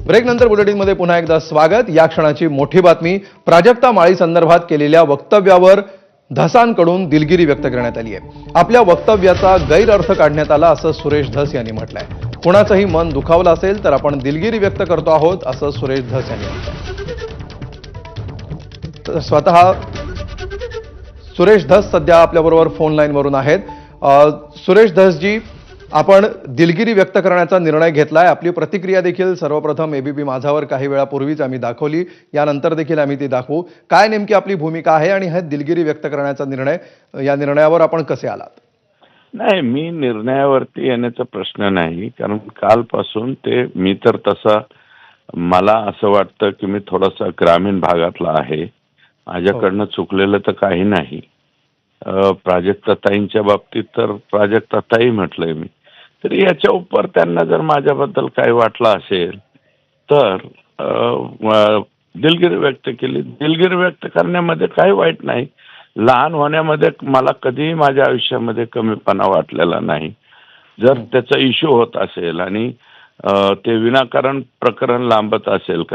ब्रेकनंतर बुलेटिनमध्ये पुन्हा एकदा स्वागत। या क्षणाची मोठी बातमी, प्राजक्ता माळी संदर्भात केलेल्या वक्तव्यावर धसांकडून दिलगिरी व्यक्त करण्यात आली आहे। आपल्या वक्तव्याचा गैरअर्थ काढण्यात आला असं सुरेश धस यांनी म्हटलंय। कोणाचंही मन दुखावलं असेल तर आपण दिलगिरी व्यक्त करतो आहोत असं सुरेश धस यांनी म्हटलंय। स्वतः सुरेश धस सध्या आपल्याबरोबर फोन लाईनवरून आहेत। सुरेश धसजी, आपण दिलगिरी व्यक्त करण्याचा निर्णय घेतलाय। आपली प्रतिक्रिया देखील सर्वप्रथम एबीपी माझावर काही वेळापूर्वीच आम्ही दाखवली, यानंतर देखील आम्ही ती दाखवू। काय नेमकी आपली भूमिका आहे आणि हे दिलगिरी व्यक्त करण्याचा निर्णय, या निर्णयावर आपण कसे आलात? नाही, मी निर्णयावरती येण्याचा प्रश्न नाही, कारण कालपासून ते मी तर तसा मला असं वाटतं की मी थोडासा ग्रामीण भागातला आहे। माझ्याकडनं चुकलेलं तर काही नाही। प्राजक्ताताईंच्या बाबतीत तर प्राजक्ताताई म्हटलंय मी, तरी याच्या उपर त्यांना जर माझ्याबद्दल काही वाटलं असेल तर दिलगिरी व्यक्त केली। दिलगिरी व्यक्त करण्यामध्ये काही वाईट नाही। लहान होण्यामध्ये मला कधीही माझ्या आयुष्यामध्ये कमीपणा वाटलेला नाही। जर त्याचा इश्यू होत असेल आणि ते विनाकारण प्रकरण लांबत असेल